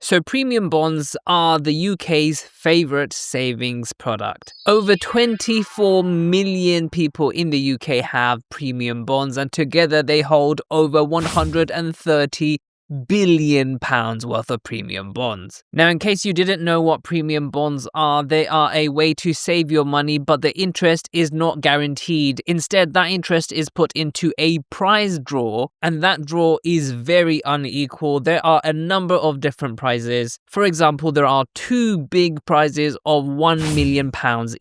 So premium bonds are the UK's favourite savings product. Over 24 million people in the UK have premium bonds, and together they hold over £130 billion worth of premium bonds. Now, in case you didn't know what premium bonds are, they are a way to save your money, but the interest is not guaranteed. Instead, that interest is put into a prize draw, and that draw is very unequal. There are a number of different prizes. For example, there are 2 big prizes of £1 million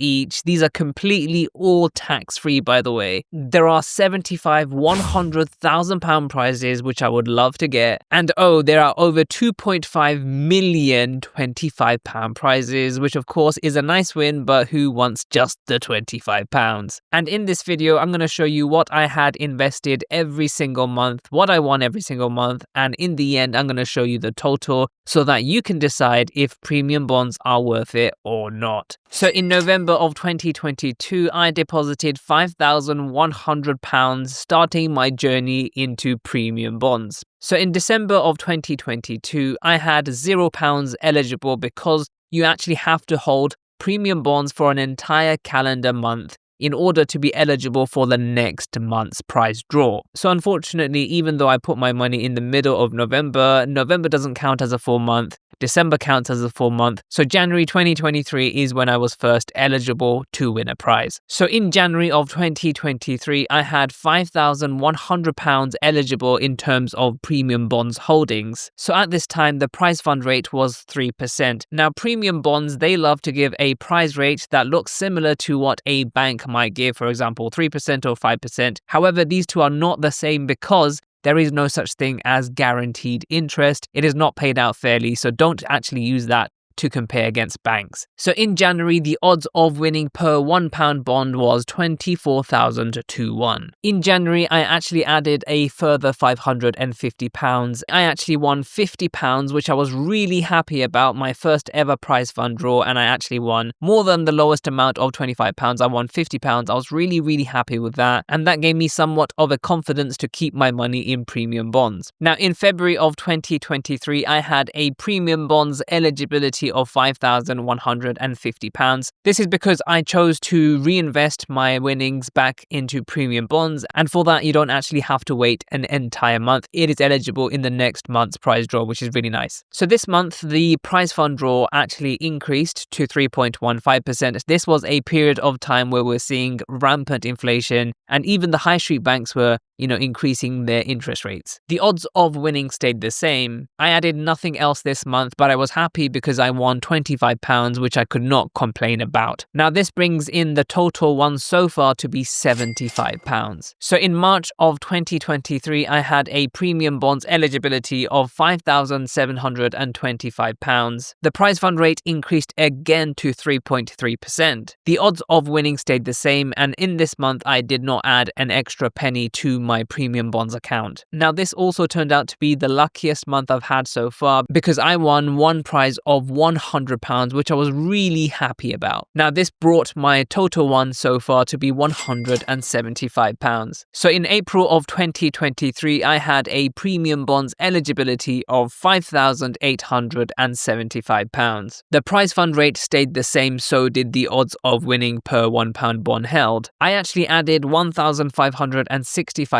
each. These are completely all tax-free, by the way. There are 75 £100,000 prizes, which I would love to get. And there are over 2.5 million £25 prizes, which of course is a nice win, but who wants just the £25? And in this video, I'm going to show you what I had invested every single month, what I won every single month, and in the end, I'm going to show you the total so that you can decide if premium bonds are worth it or not. So in November of 2022, I deposited £5,100, starting my journey into premium bonds. So in December of 2022, I had £0 eligible because you actually have to hold premium bonds for an entire calendar month in order to be eligible for the next month's prize draw. So unfortunately, even though I put my money in the middle of November, November doesn't count as a full month. December counts as a full month. So January 2023 is when I was first eligible to win a prize. So in January of 2023, I had £5,100 eligible in terms of premium bonds holdings. So at this time, the prize fund rate was 3%. Now, premium bonds, they love to give a prize rate that looks similar to what a bank might give, for example, 3% or 5%. However, these two are not the same because there is no such thing as guaranteed interest. It is not paid out fairly, so don't actually use that to compare against banks. So in January, the odds of winning per £1 bond was 24,000 to 1. In January, I actually added a further £550. I actually won £50, which I was really happy about, my first ever prize fund draw, and I actually won more than the lowest amount of £25. I won £50. I was really, really happy with that, and that gave me somewhat of a confidence to keep my money in premium bonds. Now, in February of 2023, I had a premium bonds eligibility of £5,150. This is because I chose to reinvest my winnings back into premium bonds, and for that you don't actually have to wait an entire month. It is eligible in the next month's prize draw, which is really nice. So this month the prize fund draw actually increased to 3.15%. This was a period of time where we're seeing rampant inflation, and even the high street banks were increasing their interest rates. The odds of winning stayed the same. I added nothing else this month, but I was happy because I won £25, which I could not complain about. Now, this brings in the total won so far to be £75. So in March of 2023, I had a premium bonds eligibility of £5,725. The prize fund rate increased again to 3.3%. The odds of winning stayed the same, and in this month, I did not add an extra penny to my premium bonds account. Now, this also turned out to be the luckiest month I've had so far because I won one prize of £100, which I was really happy about. Now, this brought my total won so far to be £175. So in April of 2023, I had a premium bonds eligibility of £5,875. The prize fund rate stayed the same, so did the odds of winning per £1 bond held. I actually added £1,565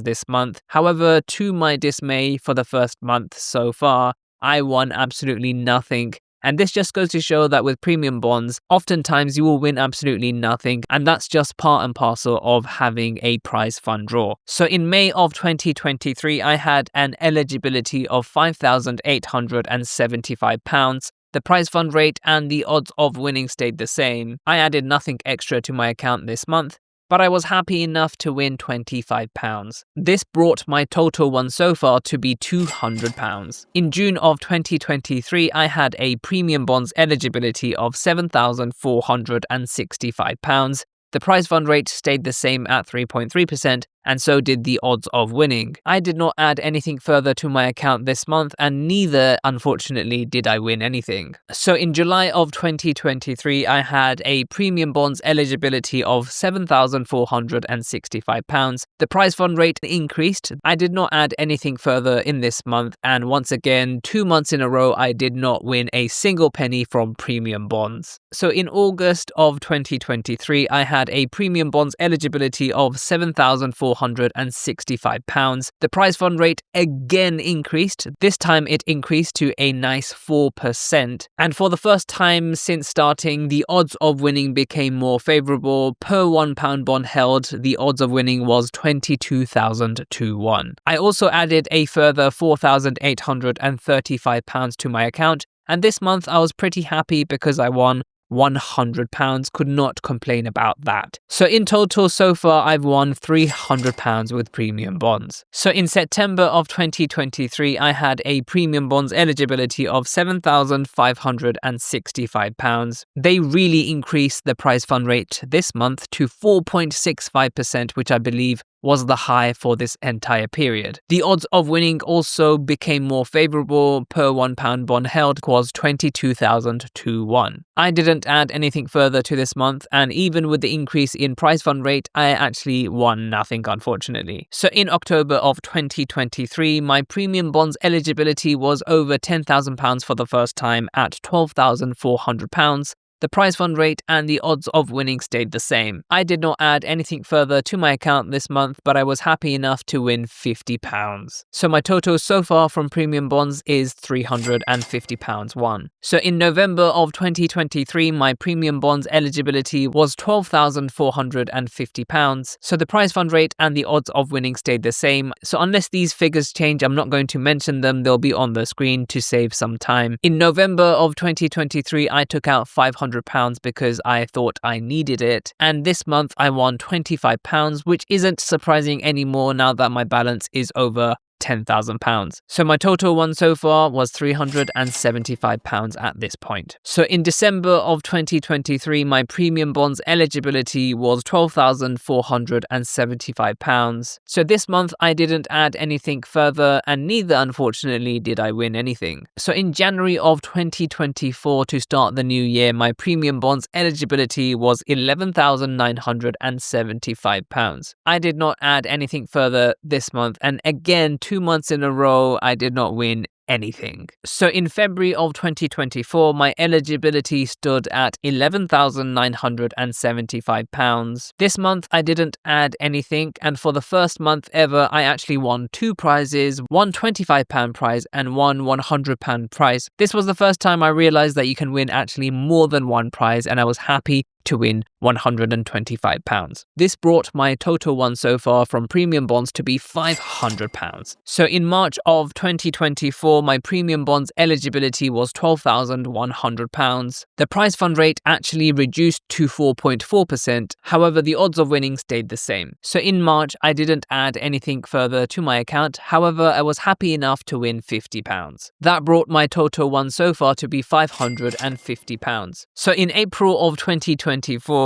this month. However, to my dismay, for the first month so far, I won absolutely nothing. And this just goes to show that with premium bonds, oftentimes you will win absolutely nothing, and that's just part and parcel of having a prize fund draw. So in May of 2023, I had an eligibility of £5,875. The prize fund rate and the odds of winning stayed the same. I added nothing extra to my account this month, but I was happy enough to win £25. This brought my total won so far to be £200. In June of 2023, I had a premium bonds eligibility of £7,465. The prize fund rate stayed the same at 3.3%, and so did the odds of winning. I did not add anything further to my account this month, and neither, unfortunately, did I win anything. So in July of 2023, I had a premium bonds eligibility of £7,465. The prize fund rate increased. I did not add anything further in this month, and once again, 2 months in a row, I did not win a single penny from premium bonds. So in August of 2023, I had a premium bonds eligibility of £7,465. The prize fund rate again increased. This time it increased to a nice 4%. And for the first time since starting, the odds of winning became more favourable. Per £1 bond held, the odds of winning was 22,000 to 1. I also added a further £4,835 to my account, and this month I was pretty happy because I won £100. Could not complain about that. So in total, so far, I've won £300 with premium bonds. So in September of 2023, I had a premium bonds eligibility of £7,565. They really increased the prize fund rate this month to 4.65%, which I believe was the high for this entire period. The odds of winning also became more favourable. Per £1 bond held was 22,000 to 1. I didn't add anything further to this month, and even with the increase in prize fund rate, I actually won nothing, unfortunately. So in October of 2023, my premium bonds eligibility was over £10,000 for the first time at £12,400. The prize fund rate and the odds of winning stayed the same. I did not add anything further to my account this month, but I was happy enough to win £50. So my total so far from premium bonds is £350 won. So in November of 2023, my premium bonds eligibility was £12,450. So the prize fund rate and the odds of winning stayed the same. So unless these figures change, I'm not going to mention them. They'll be on the screen to save some time. In November of 2023, I took out £500 because I thought I needed it, and this month I won £25, which isn't surprising anymore now that my balance is over £10,000. So my total won so far was £375 at this point. So in December of 2023, my premium bonds eligibility was £12,475. So this month I didn't add anything further, and neither, unfortunately, did I win anything. So in January of 2024, to start the new year, my premium bonds eligibility was £11,975. I did not add anything further this month, and again, 2 months in a row, I did not win anything. So in February of 2024, my eligibility stood at £11,975. This month, I didn't add anything, and for the first month ever, I actually won 2 prizes, one £25 prize and one £100 prize. This was the first time I realized that you can win actually more than one prize, and I was happy to win £125. This brought my total won so far from premium bonds to be £500. So in March of 2024, my premium bonds eligibility was £12,100. The prize fund rate actually reduced to 4.4%. However, the odds of winning stayed the same. So in March, I didn't add anything further to my account. However, I was happy enough to win £50. That brought my total won so far to be £550. So in April of 2024,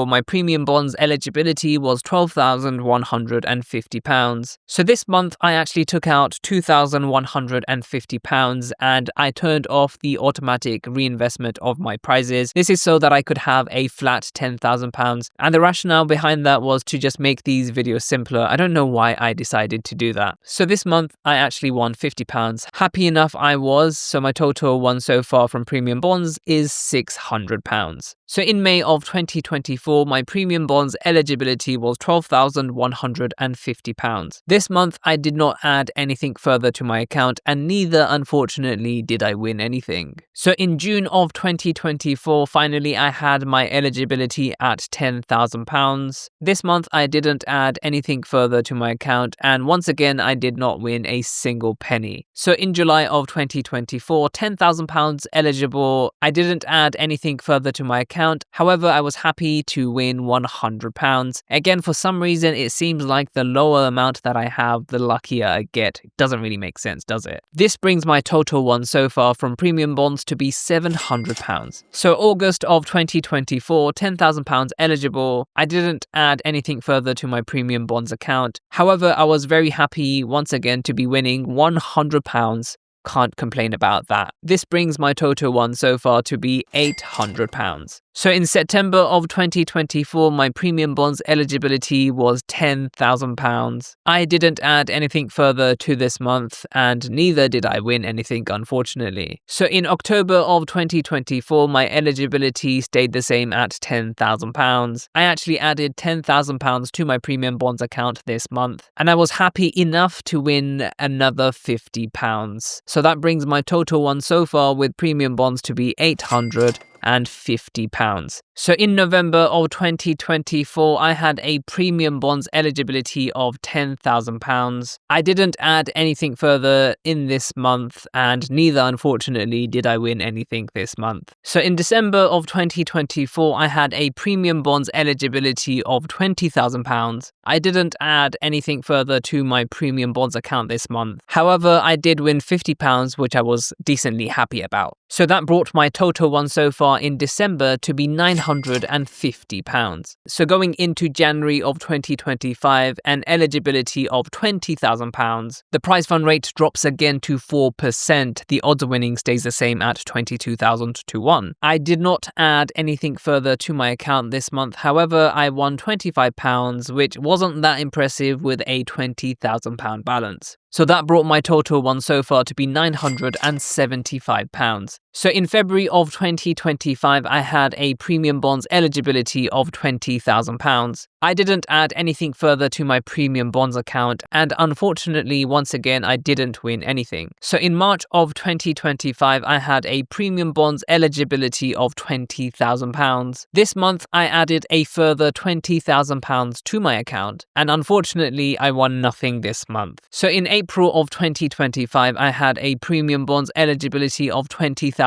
my premium bonds eligibility was £12,150. So this month I actually took out £2,150 and I turned off the automatic reinvestment of my prizes. This is so that I could have a flat £10,000, and the rationale behind that was to just make these videos simpler. I don't know why I decided to do that. So this month I actually won £50. Happy enough I was, so my total won so far from premium bonds is £600. So in May of 2024, my premium bonds eligibility was £12,150. This month, I did not add anything further to my account, and neither, unfortunately, did I win anything. So in June of 2024, finally, I had my eligibility at £10,000. This month, I didn't add anything further to my account, and once again, I did not win a single penny. So in July of 2024, £10,000 eligible. I didn't add anything further to my account. However, I was happy to win £100. Again, for some reason, it seems like the lower amount that I have, the luckier I get. It doesn't really make sense, does it? This brings my total won so far from premium bonds to be £700. So August of 2024, £10,000 eligible. I didn't add anything further to my premium bonds account. However, I was very happy once again to be winning £100. Can't complain about that. This brings my total won so far to be £800. So in September of 2024, my premium bonds eligibility was £10,000. I didn't add anything further to this month, and neither did I win anything, unfortunately. So in October of 2024, my eligibility stayed the same at £10,000. I actually added £10,000 to my premium bonds account this month, and I was happy enough to win another £50. So that brings my total won so far with premium bonds to be £850. So in November of 2024, I had a premium bonds eligibility of £10,000. I didn't add anything further in this month, and neither, unfortunately, did I win anything this month. So in December of 2024, I had a premium bonds eligibility of £20,000. I didn't add anything further to my premium bonds account this month. However, I did win £50, which I was decently happy about. So that brought my total won so far in December to be £950. So going into January of 2025, an eligibility of £20,000. The prize fund rate drops again to 4%. The odds of winning stays the same at 22,000 to 1. I did not add anything further to my account this month. However, I won £25, which wasn't that impressive with a £20,000 balance. So that brought my total won so far to be £975. So in February of 2025, I had a premium bonds eligibility of £20,000. I didn't add anything further to my premium bonds account, and unfortunately, once again, I didn't win anything. So in March of 2025, I had a premium bonds eligibility of £20,000. This month, I added a further £20,000 to my account, and unfortunately, I won nothing this month. So in April of 2025, I had a premium bonds eligibility of £20,000.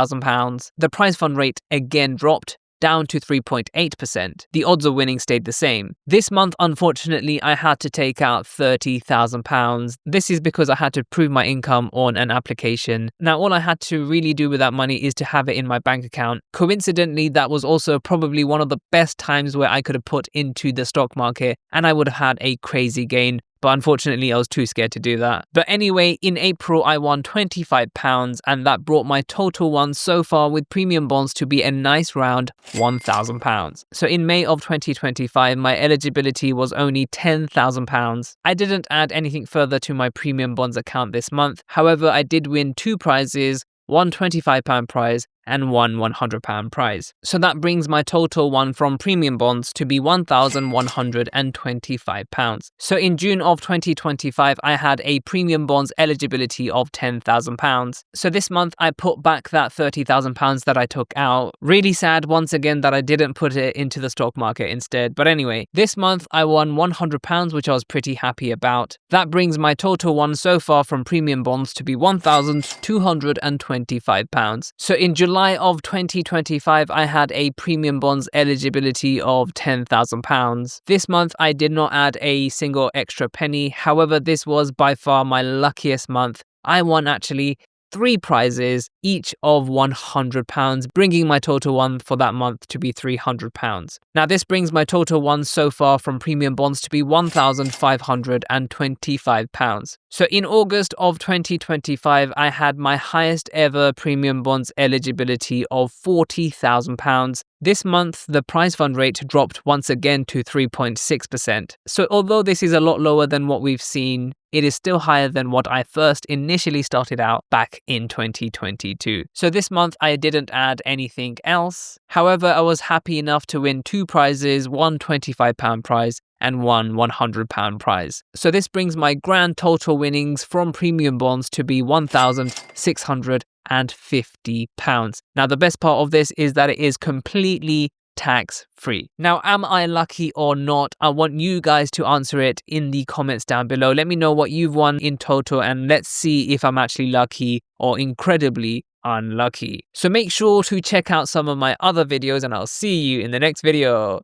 The prize fund rate again dropped down to 3.8%. The odds of winning stayed the same. This month, unfortunately, I had to take out £30,000. This is because I had to prove my income on an application. Now, all I had to really do with that money is to have it in my bank account. Coincidentally, that was also probably one of the best times where I could have put into the stock market, and I would have had a crazy gain. But unfortunately, I was too scared to do that. But anyway, in April, I won £25, and that brought my total won so far with premium bonds to be a nice round £1,000. So in May of 2025, my eligibility was only £10,000. I didn't add anything further to my premium bonds account this month. However, I did win 2 prizes, one £25 prize and one £100 prize. So that brings my total won from premium bonds to be £1,125. So in June of 2025, I had a premium bonds eligibility of £10,000. So this month, I put back that £30,000 that I took out. Really sad once again that I didn't put it into the stock market instead. But anyway, this month I won £100, which I was pretty happy about. That brings my total won so far from premium bonds to be £1,225. So in July of 2025, I had a premium bonds eligibility of £10,000. This month, I did not add a single extra penny. However, this was by far my luckiest month. I won actually 3 prizes, each of £100, bringing my total won for that month to be £300. Now, this brings my total won so far from premium bonds to be £1,525. So in August of 2025, I had my highest ever premium bonds eligibility of £40,000. This month, the prize fund rate dropped once again to 3.6%. So although this is a lot lower than what we've seen, it is still higher than what I first initially started out back in 2022. So this month, I didn't add anything else. However, I was happy enough to win 2 prizes, one £25 prize and one £100 prize. So this brings my grand total winnings from premium bonds to be £1,650. Now, the best part of this is that it is completely tax-free. Now, am I lucky or not? I want you guys to answer it in the comments down below. Let me know what you've won in total, and let's see if I'm actually lucky or incredibly unlucky. So make sure to check out some of my other videos and I'll see you in the next video.